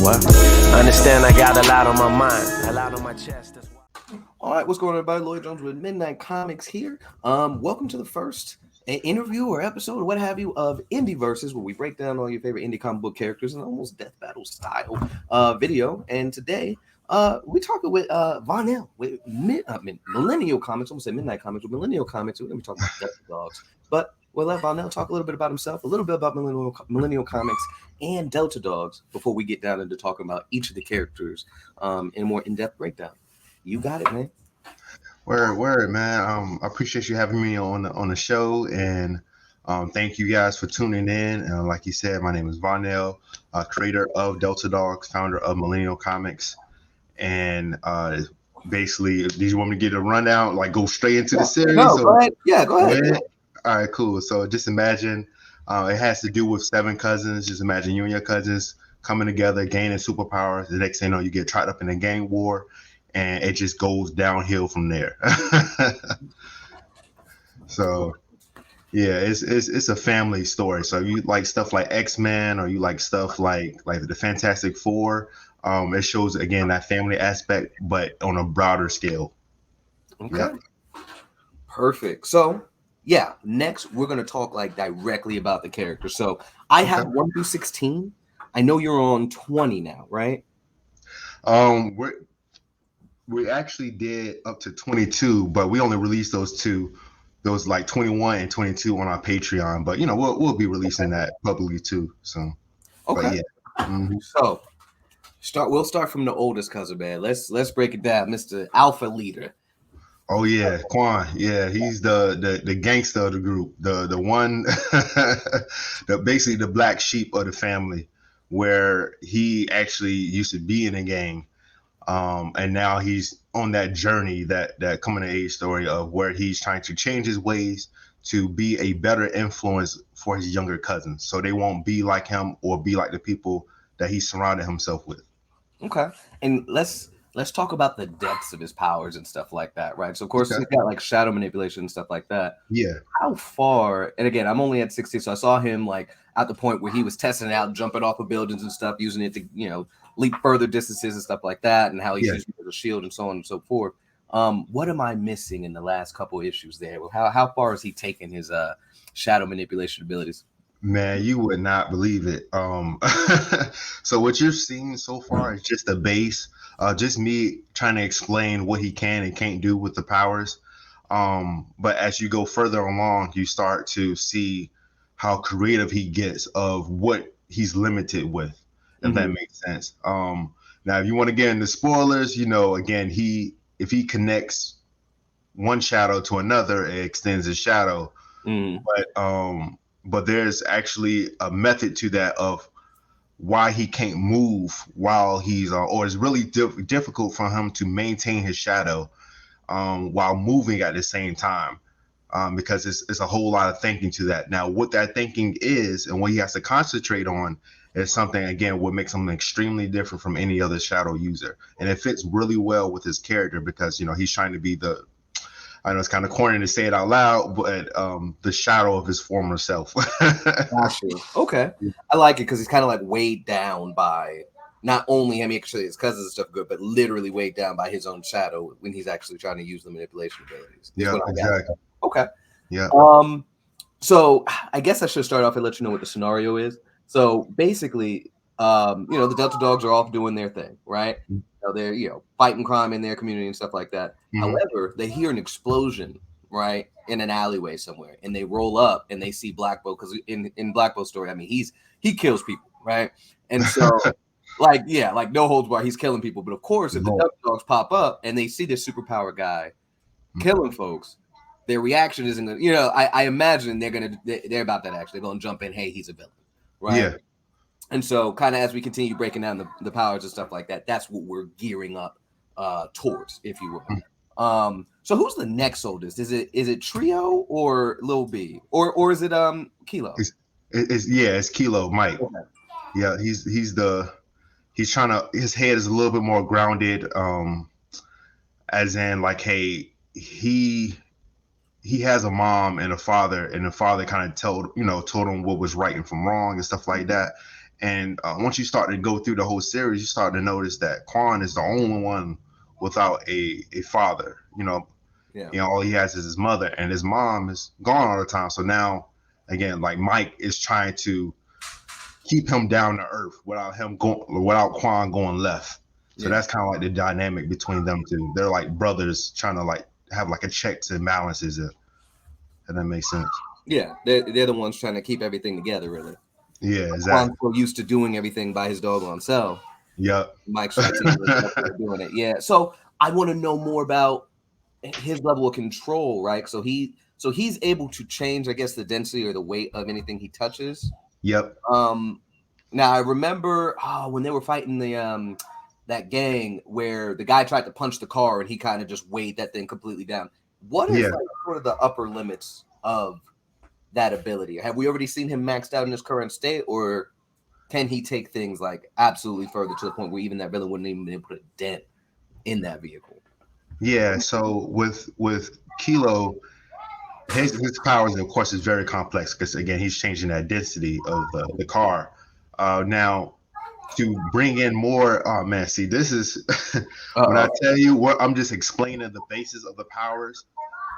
What? I understand I got a lot on my mind, a lot on my chest. That's why. All right, what's going on, everybody? Lloyd Jones with Midnight Comics here. Welcome to the first interview or episode or what have you of Indie Versus, where we break down all your favorite indie comic book characters in almost death battle style video. And today, we're talking with Vonnel with Millennial Comics. I almost say Midnight Comics with Millennial Comics. We're going to be talking about Delta Dogs, but we'll let Vonnel talk a little bit about himself, a little bit about Millennial Comics and Delta Dogs before we get down into talking about each of the characters in a more in-depth breakdown. You got it, man. Word, man. I appreciate you having me on the show, and thank you guys for tuning in. And like you said, my name is Vonnel, creator of Delta Dogs, founder of Millennial Comics, and basically, do you want me to get a rundown, like go straight into the series? No, go ahead. Yeah, go ahead. All right, cool. So just imagine it has to do with 7 cousins. Just imagine you and your cousins coming together, gaining superpowers. The next thing you know, you get trapped up in a gang war, and it just goes downhill from there. So, yeah, it's a family story. So you like stuff like X-Men, or you like stuff like the Fantastic Four. It shows again that family aspect, but on a broader scale. Okay. Yep. Perfect. So, yeah, next we're going to talk like directly about the character. So I have 1 through 16. I know you're on 20 now, right? We actually did up to 22, but we only released those like 21 and 22 on our Patreon. But we'll be releasing that publicly too. So okay. Yeah. Mm-hmm. So we'll start from the oldest cousin, man. Let's break it down, Mr. Alpha Leader. Oh yeah, Quan. Yeah, he's the gangster of the group, the one, basically the black sheep of the family, where he actually used to be in a gang, and now he's on that journey, that coming of age story of where he's trying to change his ways to be a better influence for his younger cousins, so they won't be like him or be like the people that he surrounded himself with. Okay, and let's talk about the depths of his powers and stuff like that, right? So, of course, he's got like shadow manipulation and stuff like that. Yeah. How far? And again, I'm only at 60, so I saw him like at the point where he was testing it out, jumping off of buildings and stuff, using it to, leap further distances and stuff like that, and how he's using it as a shield and so on and so forth. What am I missing in the last couple issues there? How far has he taken his shadow manipulation abilities? Man, you would not believe it. So what you've seen so far is just the base. Just me trying to explain what he can and can't do with the powers. But as you go further along, you start to see how creative he gets of what he's limited with, if that makes sense. Now, if you want to get into spoilers, again, if he connects one shadow to another, it extends his shadow. But there's actually a method to that of why he can't move while he's or it's really difficult for him to maintain his shadow while moving at the same time, because it's a whole lot of thinking to that. Now, what that thinking is and what he has to concentrate on is something, again, what makes him extremely different from any other shadow user. And it fits really well with his character because, he's trying to be I know it's kind of corny to say it out loud, but the shadow of his former self. Gotcha. Okay. I like it because he's kind of like weighed down by not only, actually his cousins and stuff good, but literally weighed down by his own shadow when he's actually trying to use the manipulation abilities. Yeah, exactly. Okay. Yeah. So I guess I should start off and let you know what the scenario is. So basically, the Delta Dogs are off doing their thing, right? They're fighting crime in their community and stuff like that. However, they hear an explosion right in an alleyway somewhere, and they roll up and they see Black Bolt, because in Black Bolt's story, he kills people, right? And so like no holds barred, he's killing people. But of course, if the Delta Dogs pop up and they see this superpower guy killing folks, their reaction isn't gonna, I imagine they're about that action. They're gonna jump in, hey, he's a villain, right? Yeah. And so kind of as we continue breaking down the powers and stuff like that, that's what we're gearing up towards, if you will. So who's the next oldest? Is it Trio or Lil B? Or is it Kilo? It's Kilo, Mike. Okay. Yeah, he's trying to, his head is a little bit more grounded, as in like, hey, he has a mom and a father, and the father kind of told him what was right and from wrong and stuff like that. And once you start to go through the whole series, you start to notice that Quan is the only one without a father. All he has is his mother, and his mom is gone all the time. So now, again, like Mike is trying to keep him down to earth without Quan going left. So that's kind of like the dynamic between them two. They're like brothers trying to like have like a checks and balances. If that makes sense. Yeah, they're the ones trying to keep everything together, really. Yeah, exactly. Quan's so used to doing everything by his doggone self. Yep. Mike's trying to doing it. Yeah. So I want to know more about his level of control, right? So he's able to change, I guess, the density or the weight of anything he touches. Yep. Now I remember when they were fighting the that gang where the guy tried to punch the car and he kind of just weighed that thing completely down. What is like sort of the upper limits of that ability? Have we already seen him maxed out in his current state, or can he take things like absolutely further to the point where even that villain wouldn't even be able to put a dent in that vehicle? Yeah. So with Kilo, his powers, of course, is very complex because again, he's changing that density of the car. Now, to bring in more, oh man, see, this is when I tell you what I'm just explaining the basis of the powers.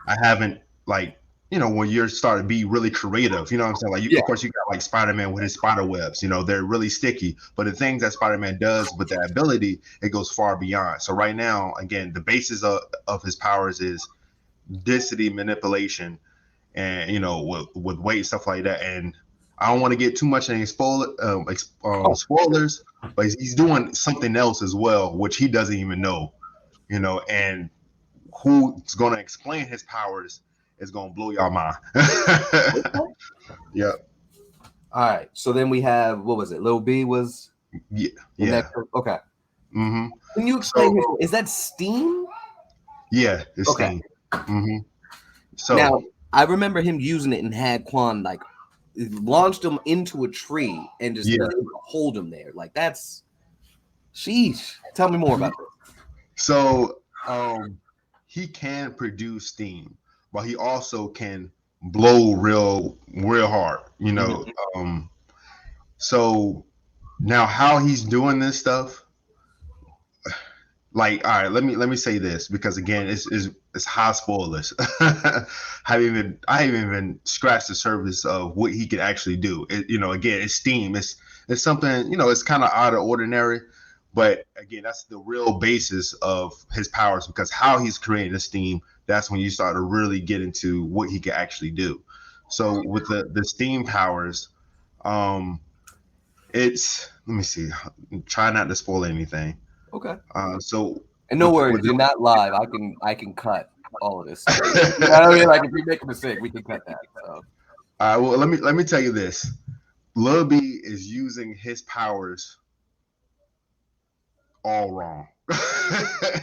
I haven't like when you're starting to be really creative, you know what I'm saying? Like of course you got like Spider-Man with his spider webs, they're really sticky, but the things that Spider-Man does with that ability, it goes far beyond. So right now, again, the basis of his powers is density manipulation and with weight and stuff like that. And I don't want to get too much in spoilers, but he's doing something else as well, which he doesn't even know, and who's going to explain his powers is going to blow y'all mind. Yep. All right. So then we have, what was it? Lil B was? Yeah. Okay. Mm-hmm. Can you explain is that steam? Yeah, it's steam. Mm-hmm. So now I remember him using it and had Quan like launched him into a tree and just hold him there. Like that's sheesh. Tell me more about this. So he can produce steam, but he also can blow real hard, so now how he's doing this stuff, like, all right, let me say this, because again, it's high spoilers. I haven't even scratched the surface of what he could actually do. Again, it's steam. It's something, it's kind of out of ordinary, but again, that's the real basis of his powers, because how he's creating the steam, that's when you start to really get into what he can actually do. So with the steam powers, it's, let me see, try not to spoil anything. Okay. So and no worries, you're not live. I can cut all of this. You know what I mean? Like if we make a mistake, we can cut that. So. Well, let me tell you this. Lil B is using his powers all wrong.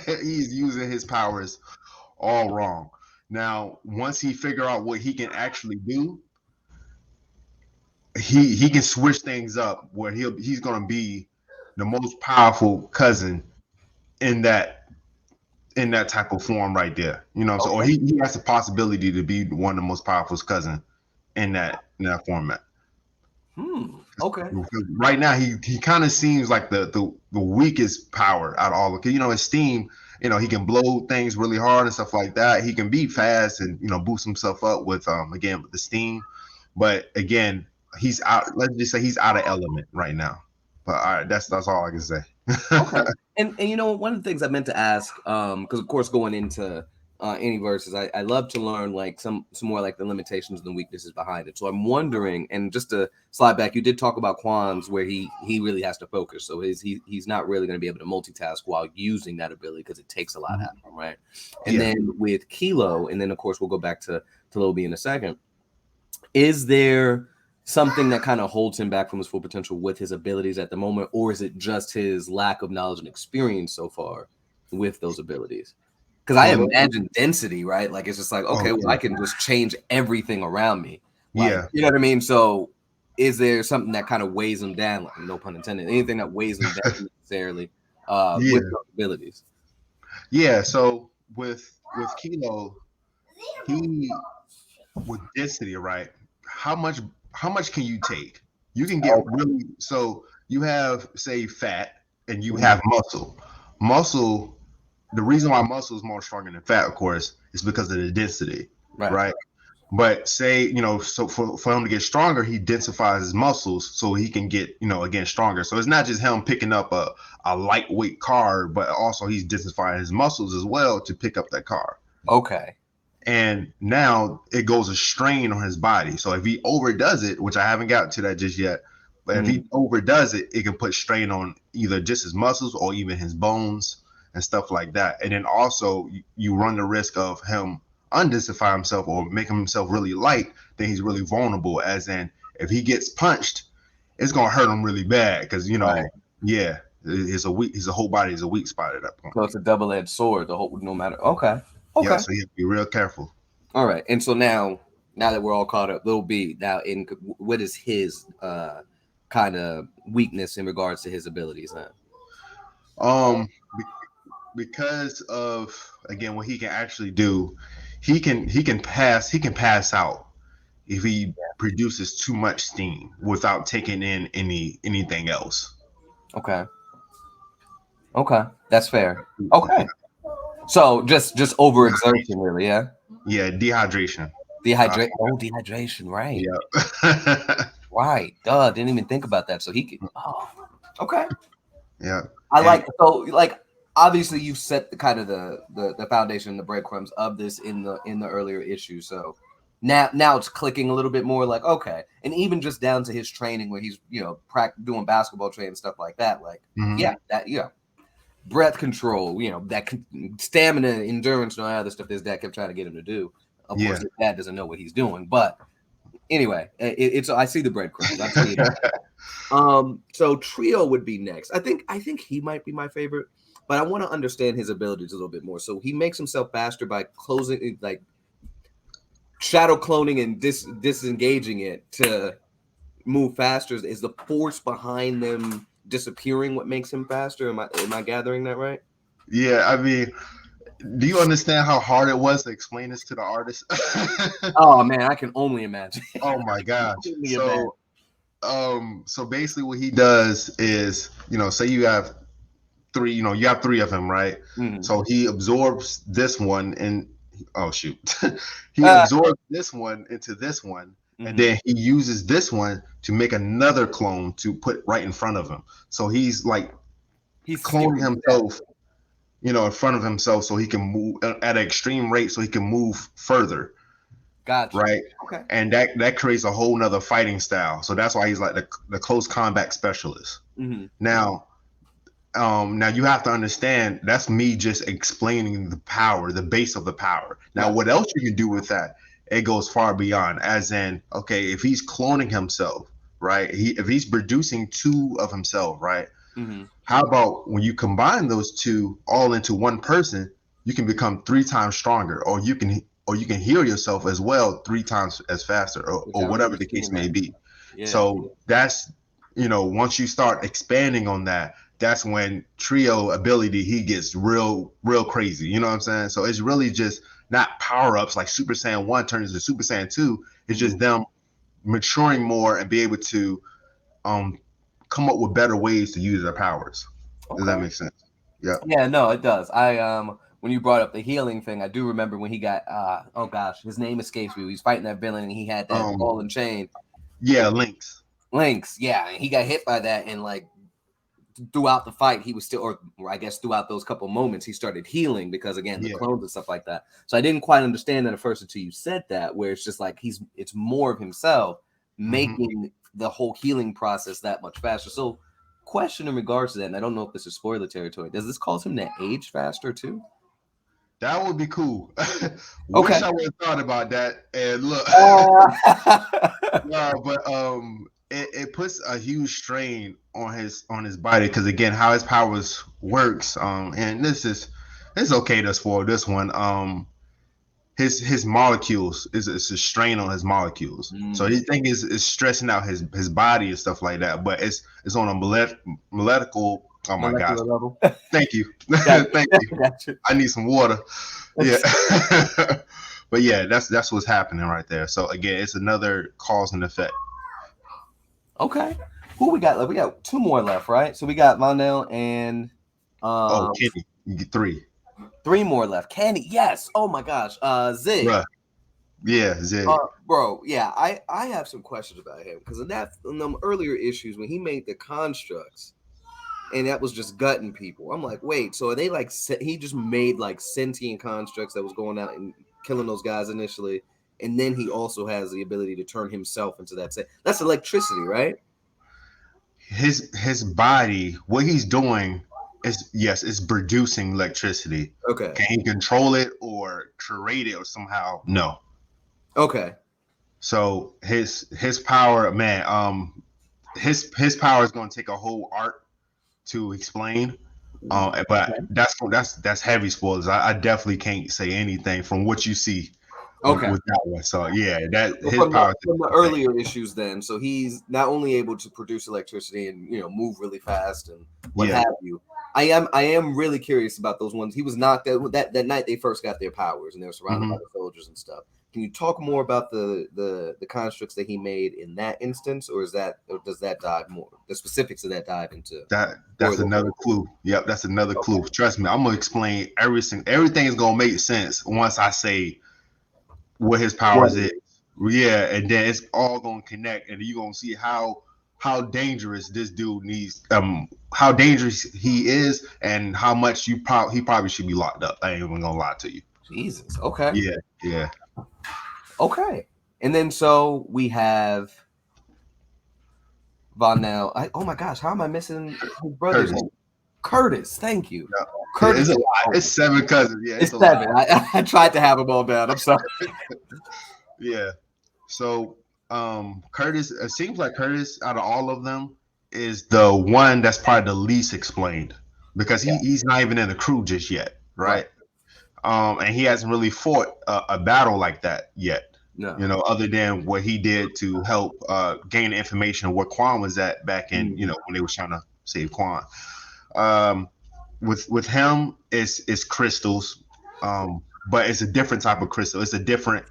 He's using his powers all wrong. Now, once he figure out what he can actually do, he can switch things up where he's gonna be the most powerful cousin in that type of form right there. So or he has the possibility to be one of the most powerful cousin in that format. Okay. Right now he kind of seems like the weakest power out of all of it. His steam, he can blow things really hard and stuff like that. He can be fast and boost himself up with again with the steam. But again, he's out. Let's just say he's out of element right now. But all right, that's all I can say. Okay. And one of the things I meant to ask, because of course going into any verses, I love to learn like some more like the limitations and the weaknesses behind it. So I'm wondering, and just to slide back, you did talk about Quan's where he really has to focus. So he's not really going to be able to multitask while using that ability because it takes a lot out of him, right? And then with Kilo, and then of course we'll go back to Lil B in a second. Is there something that kind of holds him back from his full potential with his abilities at the moment, or is it just his lack of knowledge and experience so far with those abilities? Because I imagine density, right? Like it's just like, okay, well, I can just change everything around me. Like, you know what I mean? So is there something that kind of weighs him down? Like, no pun intended. Anything that weighs him down necessarily with those abilities? Yeah. So with Kilo, he with density, right? How much can you take? You can get really, so you have, say, fat and you have muscle. Muscle, the reason why muscle is more stronger than fat, of course, is because of the density, right? But say, so for him to get stronger, he densifies his muscles so he can get, again, stronger. So it's not just him picking up a lightweight car, but also he's densifying his muscles as well to pick up that car. Okay. And now it goes a strain on his body. So if he overdoes it, which I haven't gotten to that just yet, but if he overdoes it, it can put strain on either just his muscles or even his bones and stuff like that. And then also you run the risk of him undensify himself or make himself really light, then he's really vulnerable. As in, if he gets punched, it's gonna hurt him really bad because his whole body is a weak spot at that point. So it's a double-edged sword. No matter. Okay. Yeah, so you have to be real careful. All right, and so now that we're all caught up, Lil B, now what is his kind of weakness in regards to his abilities then? Because of, again, what he can actually do, he can pass out if he produces too much steam without taking in anything else. Okay, that's fair. Okay, so just overexertion, really, yeah. Yeah, dehydration. Dehydration, right? Yeah. Right. Duh, didn't even think about that. So he could. Oh, okay. Yeah. Obviously you've set the kind of the foundation and the breadcrumbs of this in the earlier issue. So now it's clicking a little bit more, like, okay. And even just down to his training where he's, doing basketball training and stuff like that. Like, breath control, that stamina, endurance, and all that other stuff his dad kept trying to get him to do. Of course, his dad doesn't know what he's doing, but anyway, it's I see the breadcrumbs. I see it. So Trio would be next. I think he might be my favorite, but I want to understand his abilities a little bit more. So he makes himself faster by closing, like shadow cloning and disengaging it to move faster. Is the force behind them disappearing what makes him faster? Am I gathering that right? Yeah, I mean, do you understand how hard it was to explain this to the artist? Oh man, I can only imagine. Oh my gosh. So basically what he does is, say you have three, you have three of him, right? Mm-hmm. So he absorbs this one and he absorbs this one into this one, and then he uses this one to make another clone to put right in front of him. So he's cloning himself, in front of himself so he can move at an extreme rate so he can move further. Gotcha. Right. Okay. And that creates a whole nother fighting style. So that's why he's like the close combat specialist. Mm-hmm. Now you have to understand that's me just explaining the power, the base of the power. Now, what else you can do with that? It goes far beyond, as in, okay, if he's cloning himself, right? If he's producing two of himself, right? Mm-hmm. How about when you combine those two all into one person, you can become 3 times stronger, or you can heal yourself as well 3 times as faster, or whatever the case may be. Yeah. So that's, once you start expanding on that, that's when Trio ability, he gets real crazy. You know what I'm saying? So it's really just not power-ups like Super Saiyan 1 turns into Super Saiyan 2. It's just them maturing more and be able to come up with better ways to use their powers. Okay. Does that make sense? Yeah. Yeah, no, it does. When you brought up the healing thing, I do remember when he got his name escapes me. He was fighting that villain and he had that ball and chain. Yeah, Lynx. Yeah, and he got hit by that, and like throughout the fight, he was still, or I guess throughout those couple moments, he started healing because, again, the clones and stuff like that. So I didn't quite understand that at first until you said that, where it's just like it's more of himself making the whole healing process that much faster. So question in regards to that, and I don't know if this is spoiler territory, does this cause him to age faster too? That would be cool. Wish I would have thought about that. And look, it puts a huge strain on his body because, again, how his powers works. And it's okay to spoil this one. His molecules is a strain on his molecules. So he think is stressing out his body and stuff like that. But it's on a molecular. Oh my gosh! Level. Thank you, thank you. Gotcha. I need some water. Yeah, but yeah, that's what's happening right there. So again, it's another cause and effect. Okay. Who we got? We got two more left, right? So we got Vonnel and Kenny, you get three. Three more left. Candy, yes. Oh my gosh. Zig. Bruh. Yeah, Zig. Bro, yeah, I have some questions about him because in them earlier issues when he made the constructs and that was just gutting people. I'm like, wait, so are they like he just made like sentient constructs that was going out and killing those guys initially, and then he also has the ability to turn himself into that. That's electricity, right? His body, what he's doing is, yes, it's producing electricity. Okay. Can he control it or create it or somehow? No. Okay. So his power, man, his power is going to take a whole art to explain. But that's heavy spoilers. I definitely can't say anything from what you see. Okay. With that one. So yeah, that So his power from the earlier issues then. So he's not only able to produce electricity and move really fast and what have you. I am really curious about those ones. He was knocked out that night they first got their powers and they were surrounded by the soldiers and stuff. Can you talk more about the constructs that he made in that instance, or does that dive more? The specifics of that dive into that's another clue. Yep, that's another clue. Trust me, I'm gonna explain everything is gonna make sense once I say what his powers is. Yeah, and then it's all gonna connect, and you're gonna see how dangerous this dude needs, how dangerous he is, and how much he probably should be locked up. I ain't even gonna lie to you. Jesus. Okay. Yeah. Okay. And then so we have Vonnel. Oh my gosh, how am I missing his brother's name? Curtis. Thank you. Yeah. Curtis. It's a lot. It's 7 cousins. Yeah, it's 7. I tried to have them all down. I'm sorry. Yeah. So Curtis, it seems like Curtis out of all of them is the one that's probably the least explained because he's not even in the crew just yet, right? And he hasn't really fought a battle like that yet. No. Other than what he did to help gain information of where Quan was at back in, when they were trying to save Quan. With him, it's crystals, but it's a different type of crystal. It's a different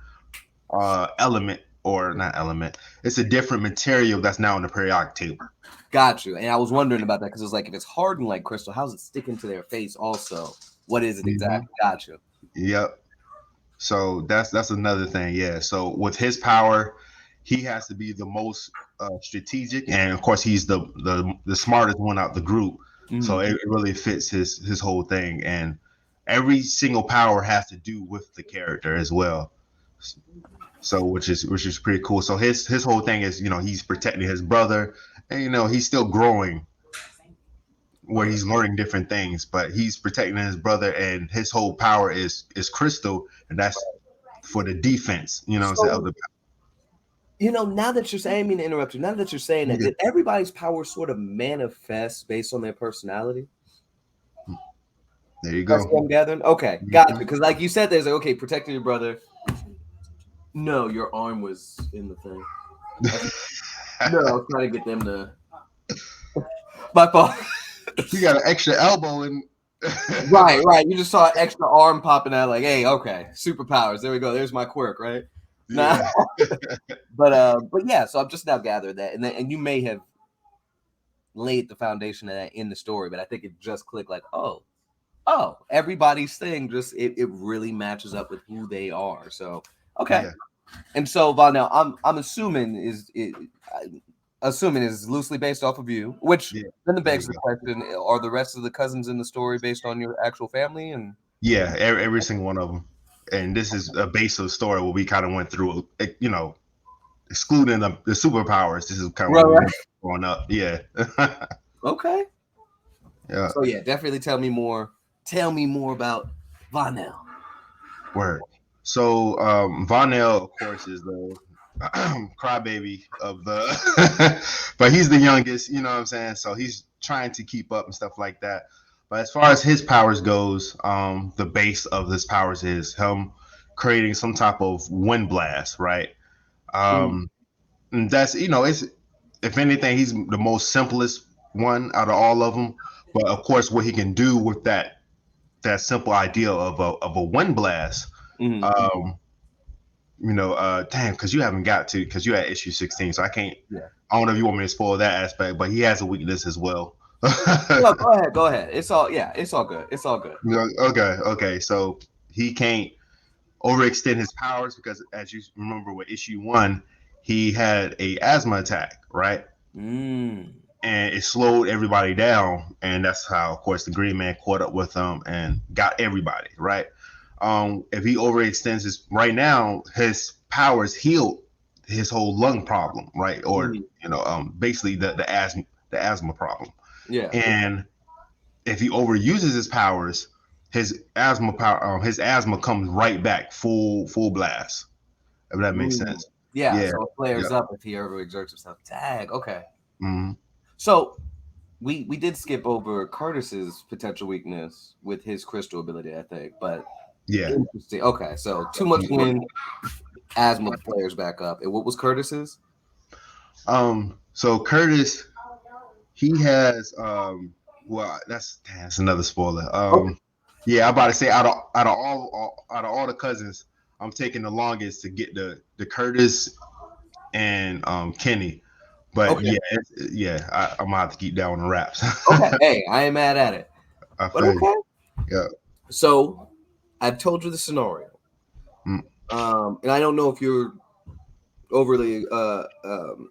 element, or not element. It's a different material that's now on the periodic table. Got you. And I was wondering about that because it's like if it's hardened like crystal, how's it sticking to their face? Also, what is it exactly? Got you. Yep. So that's another thing. Yeah. So with his power, he has to be the most strategic, and of course he's the smartest one out the group. So it really fits his whole thing, and every single power has to do with the character as well. So which is pretty cool. So his whole thing is he's protecting his brother, and he's still growing, where he's learning different things, but he's protecting his brother, and his whole power is crystal, and that's for the defense. Now that you're saying, I mean to interrupt you. Now that you're saying that, did everybody's power sort of manifest based on their personality? There you go. That's what I'm gathering. Okay, got it. Because like you said, there's like, okay, protecting your brother. No, your arm was in the thing. No, I was trying to get them to. My fault. You got an extra elbow in. Right. You just saw an extra arm popping out. Like, hey, okay, superpowers. There we go. There's my quirk, right? Yeah. But yeah. So I'm just now gathering that, and you may have laid the foundation of that in the story, but I think it just clicked. Like, oh, everybody's thing just it really matches up with who they are. So okay. Yeah. And so Vonnel, I'm assuming is loosely based off of you, which then begs the question: are the rest of the cousins in the story based on your actual family? And every single one of them. And this is a base of the story where we kind of went through, excluding the superpowers. This is kind of right. Growing up. Yeah. Okay. Yeah. So definitely tell me more. Tell me more about Vonnel. Word. So Vonnel, of course, is the crybaby of the but he's the youngest, you know what I'm saying? So he's trying to keep up and stuff like that. But as far as his powers goes, the base of his powers is him creating some type of wind blast, right? And that's it's, if anything, he's the most simplest one out of all of them. But of course, what he can do with that simple idea of a wind blast, damn, because you haven't got to, because you at issue 16, so I can't. Yeah. I don't know if you want me to spoil that aspect, but he has a weakness as well. No, go ahead. It's all good. It's all good. Okay. So he can't overextend his powers because, as you remember, with issue 1, he had a asthma attack, right? Mm. And it slowed everybody down, and that's how, of course, the Green Man caught up with him and got everybody, right? If he overextends his right now, his powers healed his whole lung problem, right? Or basically the asthma problem. Yeah. And if he overuses his powers, his asthma comes right back full blast. If that makes Ooh. sense. Yeah. Yeah. So it flares Yeah. up if he ever exerts himself. Tag. Okay. Mm-hmm. So we did skip over Curtis's potential weakness with his crystal ability, I think, but Yeah. interesting. Okay, so too much wind, asthma flares back up. And what was Curtis's? So Curtis, he has well, that's another spoiler. Yeah, I'm about to say out of all the cousins, I'm taking the longest to get the Curtis and Kenny. But Okay. I'm gonna have to keep that on the wraps. Okay. Hey, I ain't mad at it. I But feel you. okay. Yeah. So I've told you the scenario. Mm. And I don't know if you're overly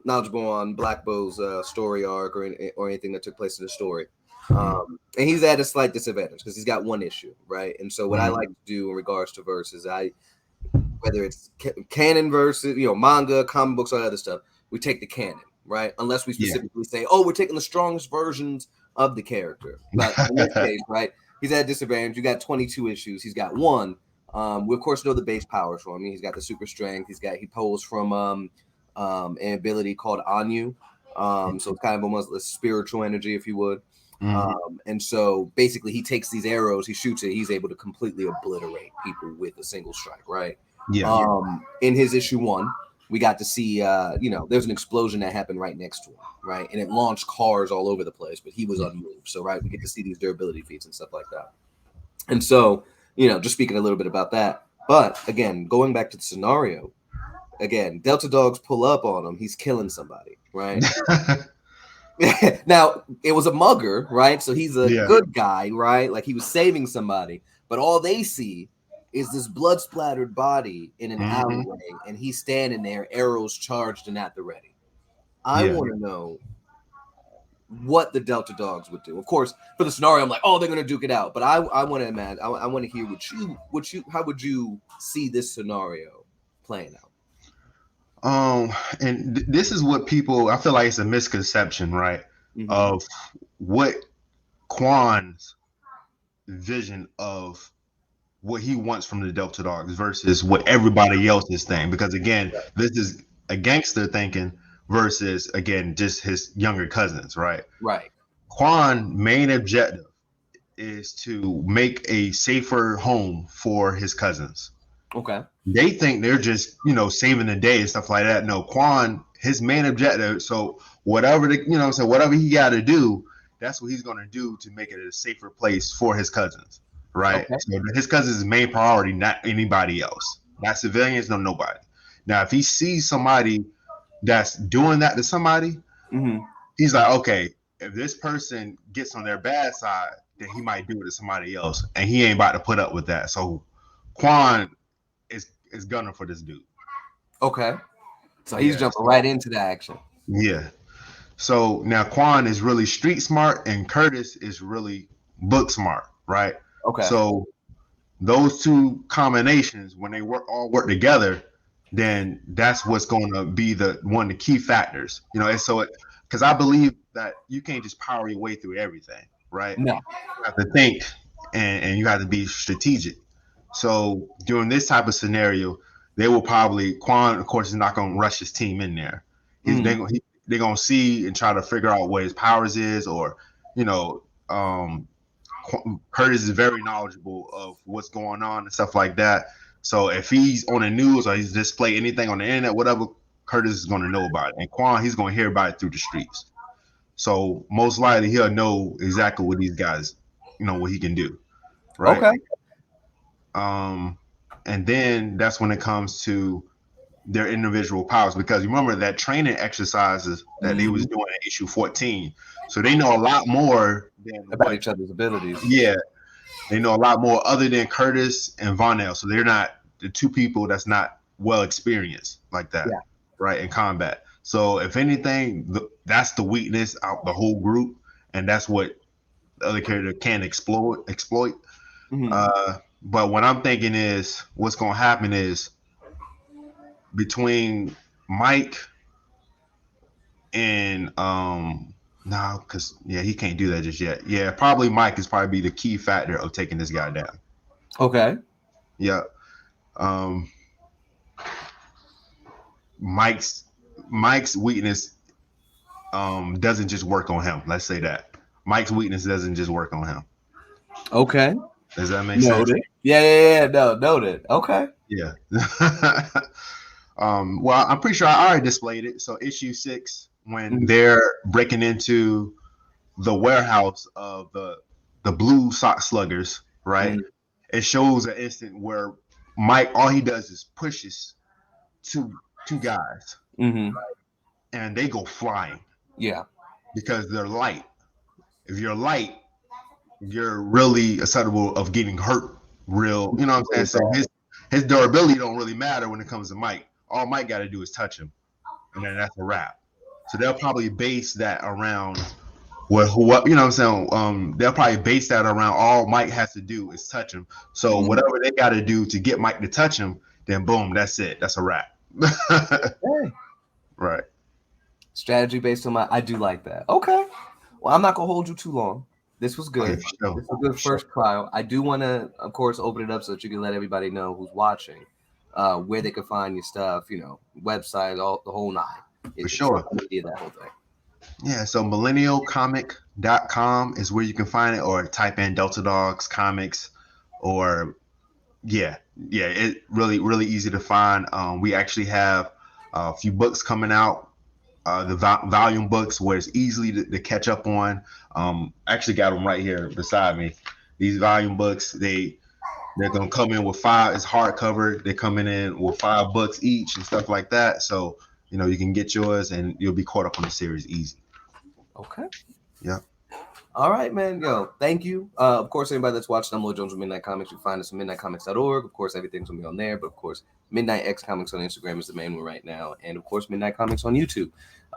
knowledgeable on Black Bow's story arc or anything that took place in the story. And he's at a slight disadvantage because he's got one issue, right? And so what I like to do in regards to verses, whether it's canon verses, manga, comic books, all that other stuff, we take the canon, right? Unless we specifically say, oh, we're taking the strongest versions of the character. But in this case, right, he's at a disadvantage. You got 22 issues. He's got one. We of course know the base powers from him. He's got the super strength. He pulls from an ability called Anu. So it's kind of almost a spiritual energy, if you would. And so basically he takes these arrows, he shoots it, he's able to completely obliterate people with a single strike, right? In his issue 1, we got to see there's an explosion that happened right next to him, right? And it launched cars all over the place, but he was unmoved. So right, we get to see these durability feats and stuff like that. And so, just speaking a little bit about that. But again, going back to the scenario, again, Delta Dogs pull up on him, he's killing somebody, right? Now, it was a mugger, right? So he's a good guy, right? Like he was saving somebody, but all they see is this blood splattered body in an alleyway, and he's standing there, arrows charged and at the ready. I want to know what the Delta Dogs would do. Of course, for the scenario, I'm like, oh, they're gonna duke it out. But I want to imagine, I want to hear how would you see this scenario playing out? And this is what I feel like it's a misconception, right? Of what Quan's vision of what he wants from the Delta Dogs versus what everybody else is thinking. Because again, this is a gangster thinking versus, again, just his younger cousins, right? Right. Quan's main objective is to make a safer home for his cousins. Okay. They think they're just, saving the day and stuff like that. No, Quan, his main objective, so whatever whatever he got to do, that's what he's going to do to make it a safer place for his cousins, right? Okay. So his cousins' main priority, not anybody else, not civilians, nobody. Now, if he sees somebody that's doing that to somebody, he's like, okay, if this person gets on their bad side, then he might do it to somebody else, and he ain't about to put up with that. So Quan is gunning for this dude. Okay. So he's jumping right into the action. Yeah. So now Quan is really street smart and Curtis is really book smart, right? Okay. So those two combinations, when they all work together, then that's what's going to be one of the key factors. And so because I believe that you can't just power your way through everything, right? No. You have to think and you have to be strategic. So during this type of scenario, they will Quan, of course, is not going to rush his team in there. They're going to see and try to figure out what his powers is, or, Curtis is very knowledgeable of what's going on and stuff like that. So if he's on the news or he's display anything on the internet, whatever, Curtis is going to know about it. And Quan, he's going to hear about it through the streets. So most likely he'll know exactly what these guys, what he can do. Right. Okay. And then that's when it comes to their individual powers, because remember that training exercises that they was doing at issue 14. So they know a lot more than about each other's abilities. Yeah, they know a lot more other than Curtis and Vonnel. So they're not the two people that's not well experienced like that, right, in combat. So if anything, that's the weakness out the whole group, and that's what the other character can exploit. But what I'm thinking is what's going to happen is between Mike and no, because he can't do that just yet. Yeah, probably Mike is probably be the key factor of taking this guy down. Okay. Yeah. Mike's weakness doesn't just work on him. Let's say that. Mike's weakness doesn't just work on him. Okay. Does that make sense? Yeah. No, noted. Okay. Yeah. Well, I'm pretty sure I already displayed it. So issue 6, when they're breaking into the warehouse of the blue sock sluggers, right? It shows an instant where Mike, all he does is pushes two guys, and they go flying. Yeah. Because they're light. If you're light, you're really susceptible of getting hurt. Real, you know what I'm saying? So his durability don't really matter when it comes to Mike. All Mike got to do is touch him, and then that's a wrap. So they'll probably base that around what you know what I'm saying. They'll probably base that around all Mike has to do is touch him. So whatever they got to do to get Mike to touch him, then boom, that's it. That's a wrap. Right. Strategy based on I do like that. Okay. Well, I'm not gonna hold you too long. This was good. This was a good first trial. I do want to, of course, open it up so that you can let everybody know who's watching, where they can find your stuff, website, the whole nine. For sure. That whole thing. Yeah, so millennialcomic.com is where you can find it, or type in Delta Dogs Comics, or it really easy to find. We actually have a few books coming out, the volume books, where it's easily to catch up on. Actually got them right here beside me. These volume books, they're gonna come in with 5. It's hardcover. They're coming in with 5 books each and stuff like that. So you can get yours and you'll be caught up on the series easy. Okay. Yeah. All right, man. Yo, thank you. Of course, anybody that's watching, I'm Lloyd Jones with Midnight Comics. You can find us at midnightcomics.org. Of course, everything's going to be on there. But, of course, Midnight X Comics on Instagram is the main one right now. And, of course, Midnight Comics on YouTube.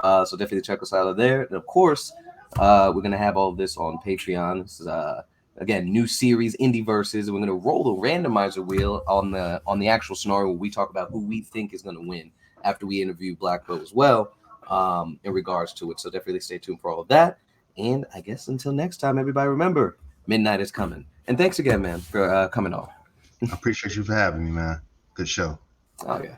So definitely check us out there. And, of course, we're going to have all of this on Patreon. This is, again, new series, Indie Versus. We're going to roll the randomizer wheel on the actual scenario where we talk about who we think is going to win after we interview Black Bow as well in regards to it. So definitely stay tuned for all of that. And I guess until next time, everybody, remember, midnight is coming. And thanks again, man, for coming on. I appreciate you for having me, man. Good show. Oh, yeah.